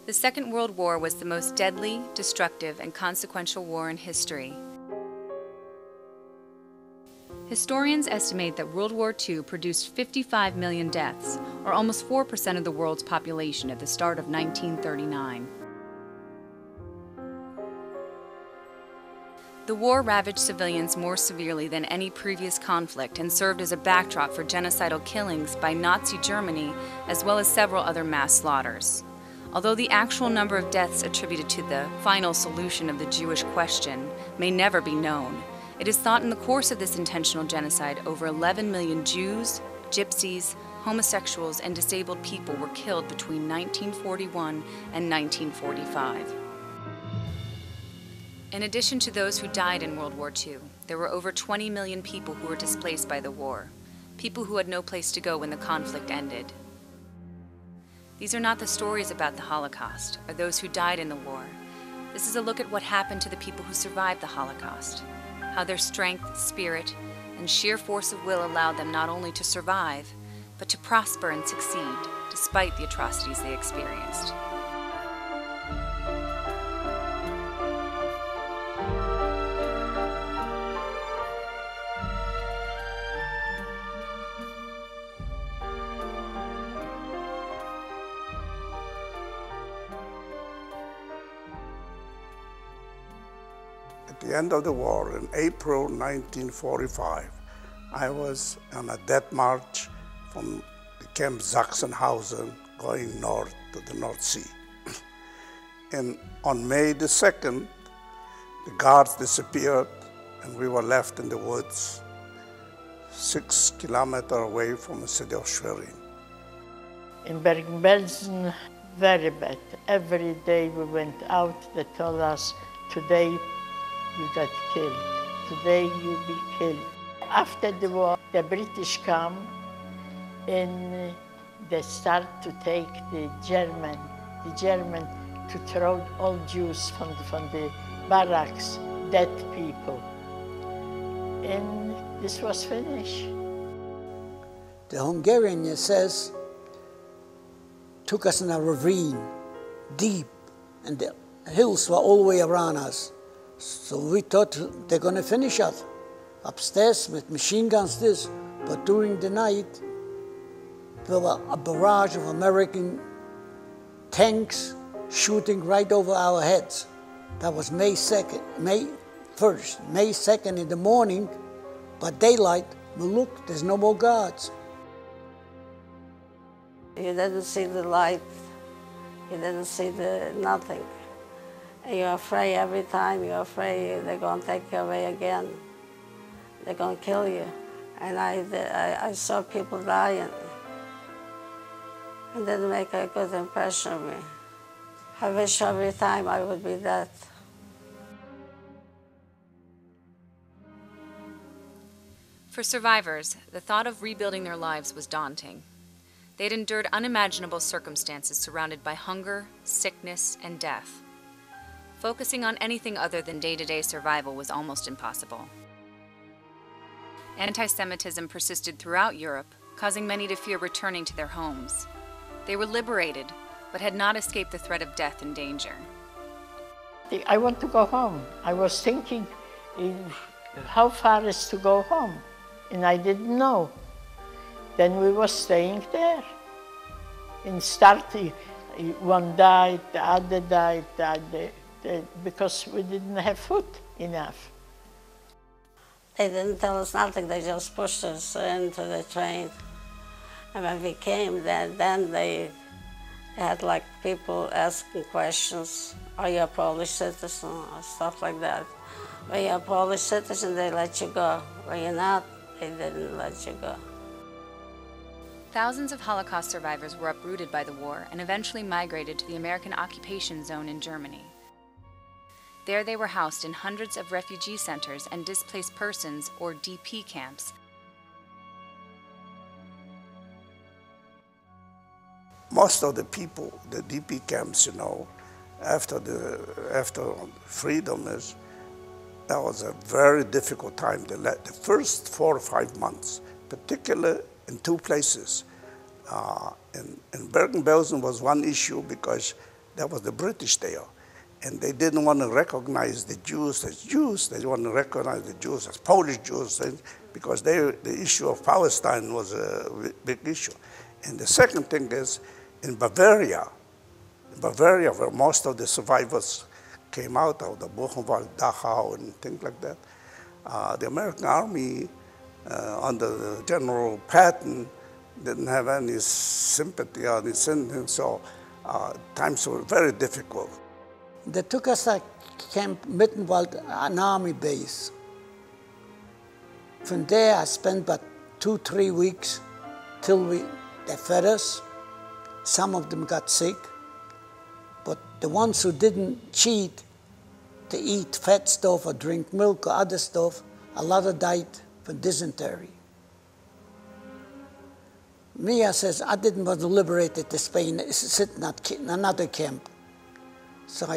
The Second World War was the most deadly, destructive, and consequential war in history. Historians estimate that World War II produced 55 million deaths, or almost 4% of the world's population at the start of 1939. The war ravaged civilians more severely than any previous conflict and served as a backdrop for genocidal killings by Nazi Germany, as well as several other mass slaughters. Although the actual number of deaths attributed to the final solution of the Jewish question may never be known, it is thought in the course of this intentional genocide over 11 million Jews, Gypsies, homosexuals, and disabled people were killed between 1941 and 1945. In addition to those who died in World War II, there were over 20 million people who were displaced by the war, people who had no place to go when the conflict ended. These are not the stories about the Holocaust or those who died in the war. This is a look at what happened to the people who survived the Holocaust, how their strength, spirit, and sheer force of will allowed them not only to survive, but to prosper and succeed despite the atrocities they experienced. At the end of the war, in April 1945, I was on a death march from the Camp Sachsenhausen going north to the North Sea. And on May the 2nd, the guards disappeared and we were left in the woods 6 kilometers away from the city of Schwerin. In Bergen-Belsen, very bad. Every day we went out, they told us, today you got killed. Today you'll be killed. After the war, the British come and they start to take the German to throw all Jews from the barracks, dead people. And this was finished. The Hungarian SS took us in a ravine, deep, and the hills were all the way around us. So we thought they're going to finish us upstairs with machine guns, this. But during the night, there was a barrage of American tanks shooting right over our heads. That was May 1st, May 2nd in the morning. By daylight, we looked, there's no more guards. You didn't see the light. You didn't see nothing. You're afraid every time. You're afraid they're going to take you away again. They're going to kill you. And I saw people dying. It didn't make a good impression on me. I wish every time I would be dead. For survivors, the thought of rebuilding their lives was daunting. They had endured unimaginable circumstances surrounded by hunger, sickness, and death. Focusing on anything other than day-to-day survival was almost impossible. Anti-Semitism persisted throughout Europe, causing many to fear returning to their homes. They were liberated, but had not escaped the threat of death and danger. I want to go home. I was thinking, how far is to go home? And I didn't know. Then we were staying there. And starting, one died, the other died, because we didn't have food enough. They didn't tell us nothing, they just pushed us into the train. And when we came, then they had like people asking questions, are you a Polish citizen, or stuff like that. When you're a Polish citizen, they let you go. When you're not, they didn't let you go. Thousands of Holocaust survivors were uprooted by the war and eventually migrated to the American occupation zone in Germany. There they were housed in hundreds of refugee centers and displaced persons, or DP camps. Most of the people, the DP camps, after freedom that was a very difficult time. The first 4 or 5 months, particularly in 2 places. In Bergen-Belsen was one issue because That was the British there. And they didn't want to recognize the Jews as Jews. They wanted to recognize the Jews as Polish Jews because the issue of Palestine was a big issue. And the second thing is in Bavaria, where most of the survivors came out of the Buchenwald, Dachau, and things like that, the American army under General Patton didn't have any sympathy or any sympathy, so times were very difficult. They took us to Camp Mittenwald, an army base. From there, I spent about 2-3 weeks till they fed us. Some of them got sick, but the ones who didn't cheat to eat fat stuff or drink milk or other stuff, a lot of died from dysentery. Me, I says, I didn't want to liberate it to Spain, sitting in another camp. So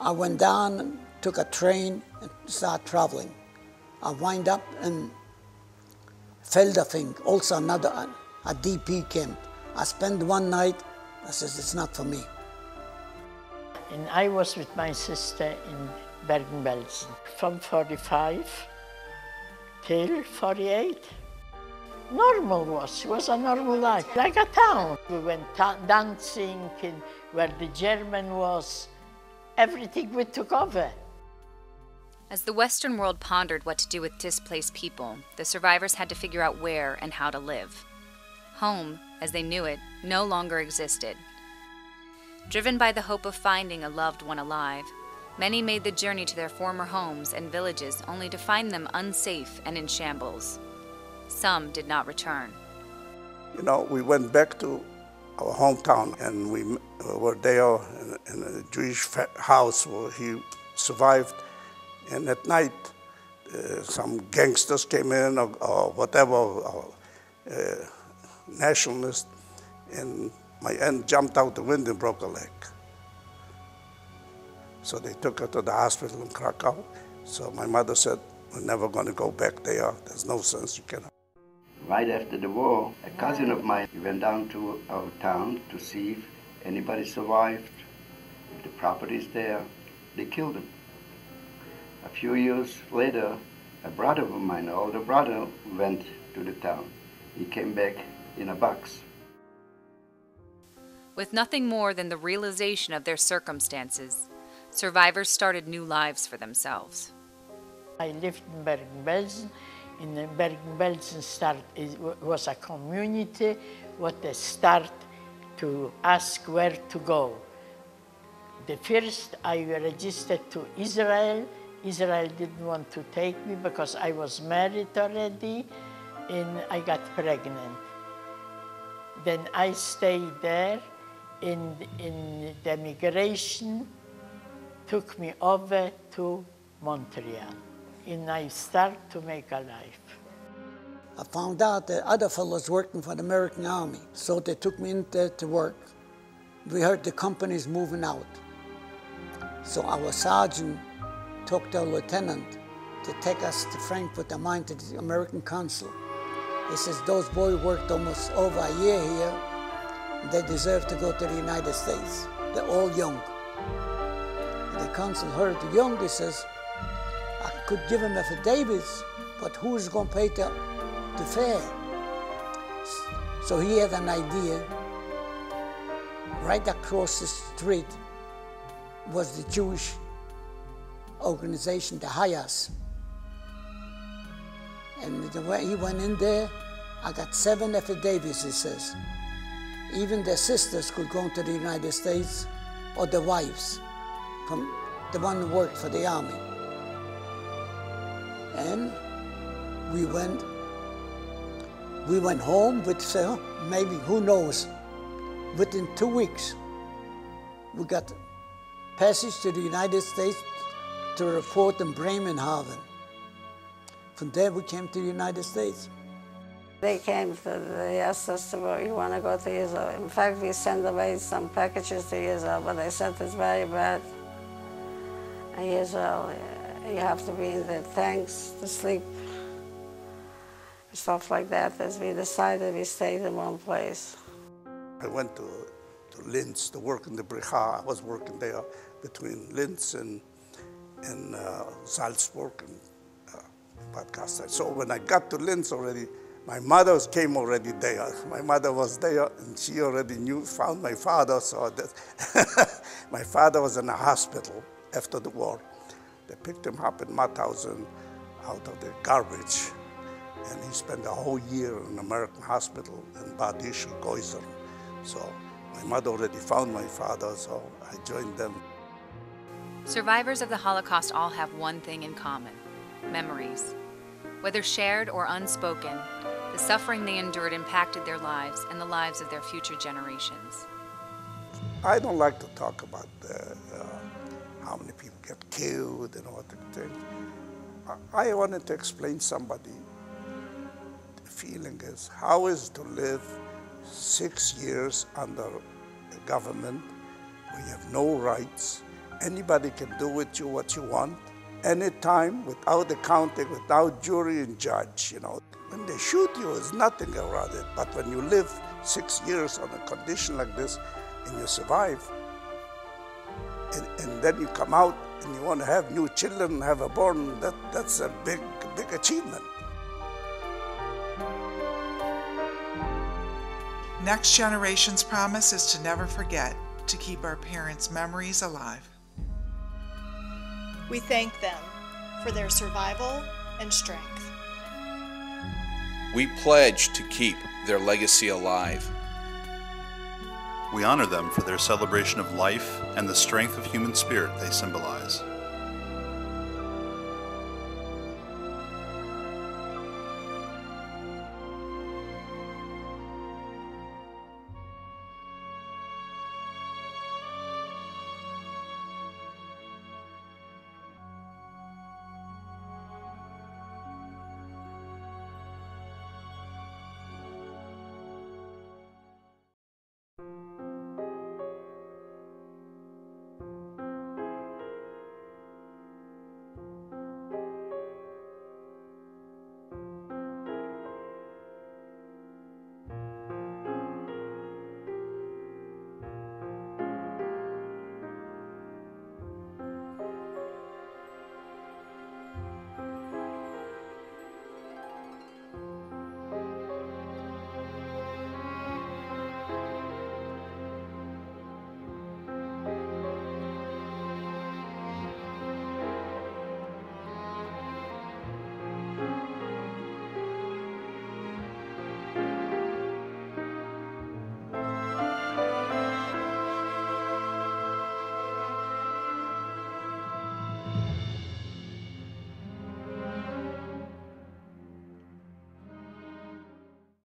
I went down and took a train and started traveling. I wind up in Feldafing, also a DP camp. I spent one night, I says, it's not for me. And I was with my sister in Bergen-Belsen from 45 till 48. Normal it was a normal life, like a town. We went dancing and where the German was, everything we took over. As the Western world pondered what to do with displaced people, the survivors had to figure out where and how to live. Home, as they knew it, no longer existed. Driven by the hope of finding a loved one alive, many made the journey to their former homes and villages only to find them unsafe and in shambles. Some did not return. You know, we went back to our hometown and we were there in a Jewish house where he survived. And at night, some gangsters came in or whatever, nationalists, and my aunt jumped out the window and broke a leg. So they took her to the hospital in Krakow. So my mother said, we're never going to go back there. There's no sense, you cannot. Right after the war, a cousin of mine went down to our town to see if anybody survived, if the property's there. They killed him. A few years later, a brother of mine, an older brother, went to the town. He came back in a box. With nothing more than the realization of their circumstances, survivors started new lives for themselves. I lived in Bergen-Belsen. In Bergen-Belsen was a community what they start to ask where to go. The first I registered to Israel. Israel didn't want to take me because I was married already and I got pregnant. Then I stayed there in the migration took me over to Montreal. And I start to make a life. I found out that other fellows working for the American Army, so they took me in there to work. We heard the company's moving out. So our sergeant took the lieutenant to take us to Frankfurt am Main to the American consul. He says, those boys worked almost over a year here. They deserve to go to the United States. They're all young. And the consul heard the young, he says, I could give him affidavits, but who's going to pay the fare? So he had an idea. Right across the street was the Jewish organization, the Hayas. And the way he went in there, I got 7 affidavits, he says. Even their sisters could go to the United States, or their wives, from the one who worked for the army. And we went home with, maybe, who knows, within 2 weeks, we got passage to the United States to report in Bremenhaven. From there, we came to the United States. They came, they asked us, well, you want to go to Israel. In fact, we sent away some packages to Israel, but they said it's very bad. In Israel, you have to be in the tanks to sleep, stuff like that. As we decided, we stayed in one place. I went to to Linz to work in the Bricha. I was working there between Linz and Salzburg and Bad Gastein. So when I got to Linz already, my mother came already there. My mother was there, and she already found my father. So that my father was in a hospital after the war. They picked him up in Mauthausen out of the garbage, and he spent a whole year in an American hospital in Bad Ischl, So my mother already found my father, so I joined them. Survivors of the Holocaust all have one thing in common: memories. Whether shared or unspoken, the suffering they endured impacted their lives and the lives of their future generations. I don't like to talk about how many people get killed and all that thing. I wanted to explain somebody, the feeling is, how is to live 6 years under a government where you have no rights, anybody can do with you what you want, anytime, without accounting, without jury and judge, you know. When they shoot you, there's nothing around it. But when you live 6 years on a condition like this and you survive, and then you come out and you want to have new children and have a born, that's a big achievement. Next Generation's promise is to never forget, to keep our parents' memories alive. We thank them for their survival and strength. We pledge to keep their legacy alive. We honor them for their celebration of life and the strength of human spirit they symbolize.